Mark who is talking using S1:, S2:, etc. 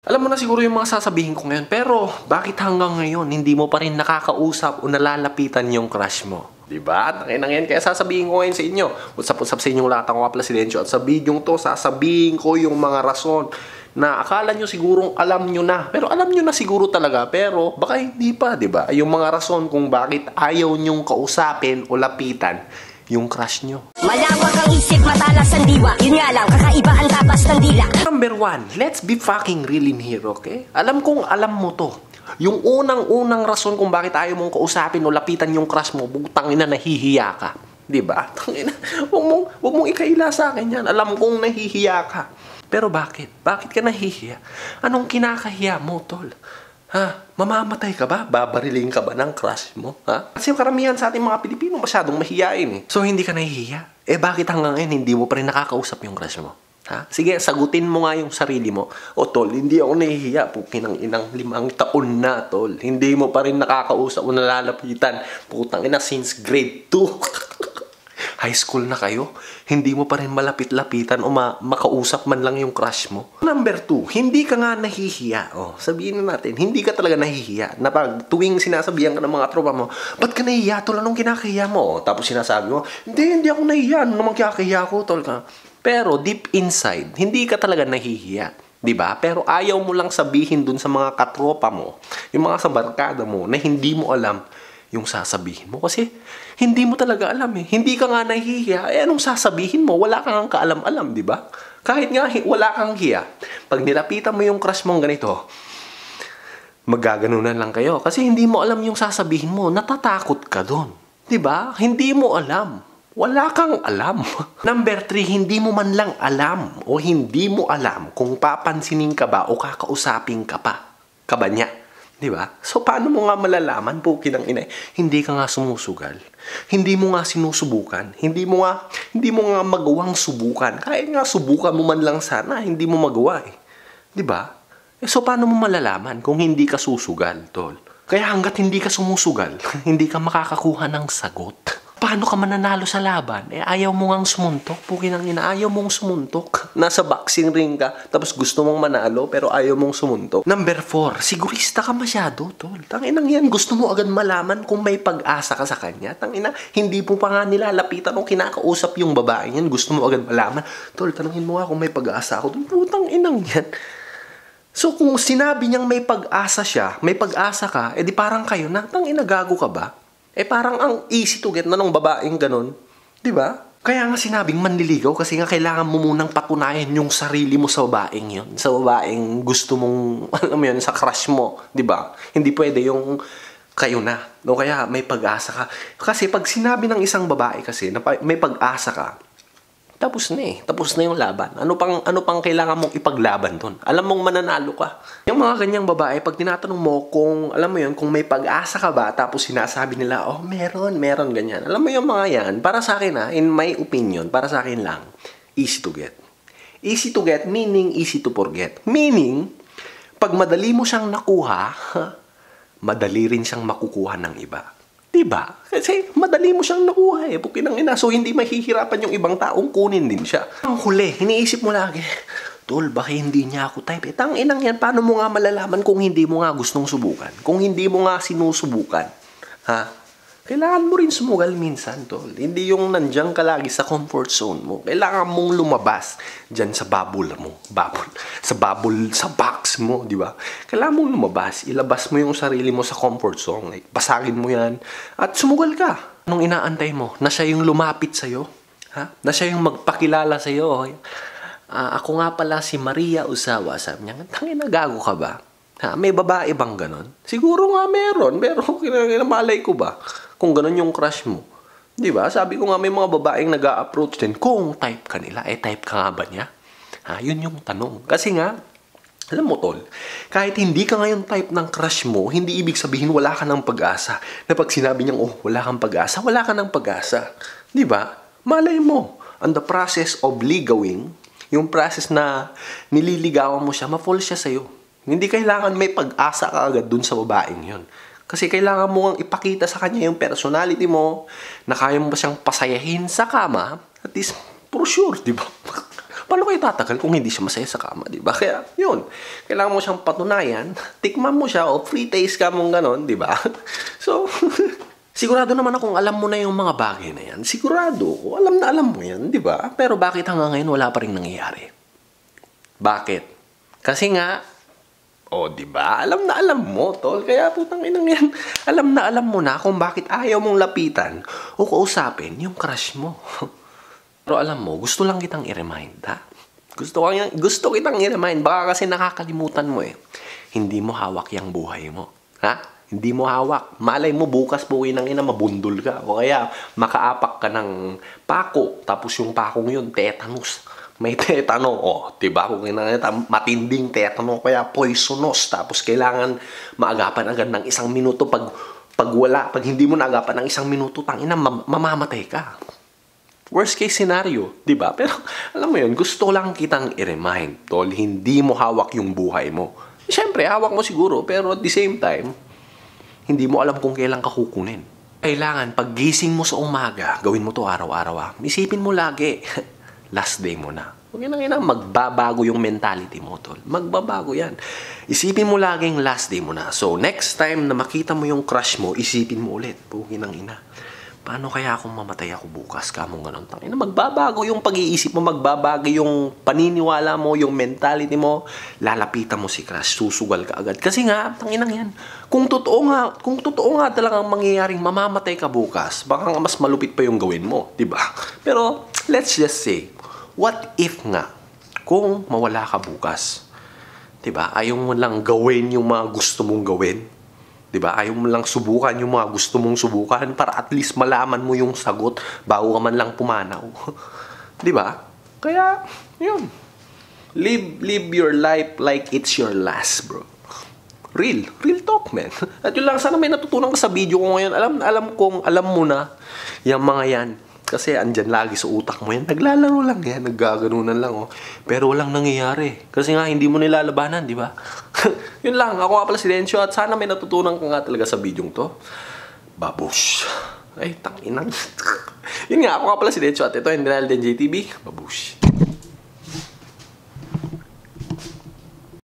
S1: Alam mo na siguro yung mga sasabihin ko ngayon, pero bakit hanggang ngayon hindi mo pa rin nakakausap o nalalapitan yung crush mo? Diba? At ngayon, kaya sasabihin ko ngayon sa inyo. Usap-usap sa inyong lahat, ako nga pala si Lencho. At sa video to, sasabihin ko yung mga rason na akala nyo sigurong alam nyo na. Pero alam nyo na siguro talaga, pero baka hindi pa, diba? Yung mga rason kung bakit ayaw nyong kausapin o lapitan yung crush nyo.
S2: Malawak ang isip, matalas ang diwa. Yun nga lang, kakaiba ang tapas ng dila.
S1: Number one, let's be fucking real in here, okay? Alam kong alam mo to. Yung unang-unang rason kung bakit ayaw mong kausapin o lapitan yung crush mo, butang ina, nahihiya ka. Diba? Tangina, wag mong ikaila sa akin yan. Alam kong nahihiya ka. Pero bakit? Bakit ka nahihiya? Anong kinakahiya mo, tol? Ha? Mamamatay ka ba? Babariling ka ba ng crush mo? Ha? Kasi karamihan sa ating mga Pilipino masyadong mahihiyain eh. So hindi ka nahihiya? Eh bakit hanggang ngayon hindi mo pa rin nakakausap yung crush mo? Ha? Sige, sagutin mo nga yung sarili mo. O tol, hindi ako nahihiya. Pukin ng inang 5 taon na, tol. Hindi mo pa rin nakakausap o nalalapitan. Putang ina, since grade 2. High school na kayo, hindi mo pa rin malapit-lapitan o makausap man lang yung crush mo. Number 2, hindi ka nga nahihiya. O, sabihin na natin, hindi ka talaga nahihiya. Na pag tuwing sinasabihan ka ng mga tropa mo, ba't ka nahihiya, tol? Anong kinakahiya mo? O, tapos sinasabi mo, hindi ako nahihiya. Ano naman kinakahiya ko, tol? Pero deep inside, hindi ka talaga nahihiya. Diba? Pero ayaw mo lang sabihin dun sa mga katropa mo, yung mga sa barkada mo, na hindi mo alam yung sasabihin mo. Kasi hindi mo talaga alam eh. Hindi ka nga nahihiya. Eh anong sasabihin mo? Wala kang kaalam-alam, di ba? Kahit nga wala kang hiya. Pag nilapitan mo yung crush mong ganito, magaganunan lang kayo. Kasi hindi mo alam yung sasabihin mo. Natatakot ka doon. Di ba? Hindi mo alam. Wala kang alam. Number 3, hindi mo man lang alam o hindi mo alam kung papansinin ka ba o kakausapin ka pa. Ka ba niya? Diba? So, paano mo nga malalaman, pukin ng ina? Hindi ka nga sumusugal. Hindi mo nga sinusubukan. Hindi mo nga magawang subukan. Kahit nga subukan mo man lang sana, hindi mo magawa eh. Diba? So, paano mo malalaman kung hindi ka susugal, tol? Kaya hanggat hindi ka sumusugal, hindi ka makakakuha ng sagot. Paano ka mananalo sa laban? Eh, ayaw mo ngang sumuntok. Pukin ng ina, ayaw mong sumuntok. Nasa boxing ring ka, tapos gusto mong manalo, pero ayaw mong sumuntok. Number 4, sigurista ka masyado, tol. Tanginang yan, gusto mo agad malaman kung may pag-asa ka sa kanya. Tangina, hindi mo pa nga nilalapitan o kinakausap yung babae yan. Gusto mo agad malaman. Tol, tanungin mo nga kung may pag-asa ako. Putang inang yan. So, kung sinabi niyang may pag-asa siya, may pag-asa ka, edi parang kayo na, tangina, gago ka ba? Eh parang ang easy to get na ng babaeng ganun. Diba? Kaya nga sinabing manliligaw kasi nga kailangan mo munang patunayan yung sarili mo sa babaeng yun. Sa babaeng gusto mong, alam mo yun, sa crush mo. Diba? Hindi pwede yung kayo na. O kaya may pag-asa ka. Kasi pag sinabi ng isang babae kasi na may pag-asa ka, tapos na eh. Tapos na yung laban. Ano pang kailangan mong ipaglaban doon? Alam mong mananalo ka. Yung mga ganyang babae, pag tinatanong mo kung, alam mo yun, kung may pag-asa ka ba, tapos sinasabi nila, oh, meron, ganyan. Alam mo yung mga yan, para sa akin in my opinion, para sa akin lang, easy to get. Easy to get, meaning easy to forget. Meaning, pag madali mo siyang nakuha, madali rin siyang makukuha ng iba. Diba? Kasi madali mo siyang nakuha eh. Pukin ng ina. So, hindi mahihirapan yung ibang taong kunin din siya. Ang huli, iniisip mo lagi, tol, baka hindi niya ako type. Tang inang yan, paano mo nga malalaman kung hindi mo nga gustong subukan? Kung hindi mo nga sinusubukan? Ha? Kailangan mo rin sumugal minsan, tol. Hindi yung nandiyan ka lagi sa comfort zone mo. Kailangan mong lumabas dyan sa bubble mo. Sa box mo, di ba? Kailangan mong lumabas. Ilabas mo yung sarili mo sa comfort zone. Like, basagin mo yan. At sumugal ka. Anong inaantay mo? Na siya yung lumapit sa'yo? Ha? Na siya yung magpakilala sa'yo? Ako nga pala si Maria Usawa. Sabi niya, tangina, gago ka ba? Ha? May babae bang ganon? Siguro nga meron. Pero kinamalay ko ba? Kung ganon yung crush mo. Diba? Sabi ko nga may mga babaeng nag-a-approach din. Kung type ka nila, eh type ka nga ba niya? Ha? Yun yung tanong. Kasi nga, alam mo tol, kahit hindi ka ngayon type ng crush mo, hindi ibig sabihin wala ka ng pag-asa. Na pag sinabi niyang, oh, wala kang pag-asa, wala ka ng pag-asa. Diba? Malay mo. And the process of ligawing, yung process na nililigawan mo siya, ma-fall siya sa'yo. Hindi kailangan may pag-asa ka agad dun sa babaeng yun. Kasi kailangan mo ang ipakita sa kanya yung personality mo, na kaya mo ba siyang pasayahin sa kama, at least, for sure, di ba? Paano kayo tatagal kung hindi siya masaya sa kama, di ba? Kaya, yun. Kailangan mo siyang patunayan. Tikman mo siya o free taste ka mong ganon, di ba? So, sigurado naman akong alam mo na yung mga bagay na yan. Sigurado. Alam na alam mo yan, di ba? Pero bakit hanggang ngayon wala pa rin nangyayari? Bakit? Kasi nga, di ba? Alam na alam mo, tol. Kaya putang inang yan. Alam na alam mo na kung bakit ayaw mong lapitan o kausapin yung crush mo. Pero alam mo, gusto lang kitang i-remind, ha? Gusto kitang i-remind. Baka kasi nakakalimutan mo eh. Hindi mo hawak yung buhay mo. Ha? Hindi mo hawak. Malay mo bukas buhay ng ina, mabundol ka. O kaya makaapak ka ng pako. Tapos yung pakong yun, tetanus. May tetano. Diba? Kung matinding tetano, kaya poisonous. Tapos kailangan maagapan agad ng 1 minuto. Pag hindi mo naagapan ng 1 minuto, tangina, mamamatay ka. Worst case scenario, diba? Pero alam mo yun, gusto lang kitang i-remind, tol, hindi mo hawak yung buhay mo. Siyempre, hawak mo siguro, pero at the same time, hindi mo alam kung kailan ka kukunin. Kailangan, pag gising mo sa umaga, gawin mo to araw-araw. Isipin mo lagi, last day mo na. Huwag yan ang magbabago yung mentality mo, tol. Magbabago yan. Isipin mo laging last day mo na. So, next time na makita mo yung crush mo, isipin mo ulit, pugin ng ina. Paano kaya kung mamatay ako bukas? Kamong ganun. Tangina, magbabago yung pag-iisip mo, magbabago yung paniniwala mo, yung mentality mo. Lalapitan mo si crush, susugal ka agad. Kasi nga, tanginang yan. Kung totoo nga talagang mangyayaring mamamatay ka bukas, baka nga mas malupit pa yung gawin mo, di ba? Pero let's just say, what if nga kung mawala ka bukas? Di ba? Ayaw mo lang gawin yung mga gusto mong gawin. Diba? Ayaw mo lang subukan yung mga gusto mong subukan para at least malaman mo yung sagot bago ka man lang pumanaw. Diba? Kaya, yun. Live your life like it's your last, bro. Real talk, man. At yun lang, sana may natutunan ka sa video ko ngayon. Alam mo na yung mga yan. Kasi andyan lagi sa utak mo yan. Naglalaro lang yan. Naggaganunan lang, oh. Pero walang nangyayari. Kasi nga, hindi mo nilalabanan, di ba? Yun lang. Ako nga pala si Dencio at sana may natutunan ka nga talaga sa video to. Babush. Ay, tanginang. Yun nga, ako nga pala si Dencio at ito yung Denial Den JTV. Babush.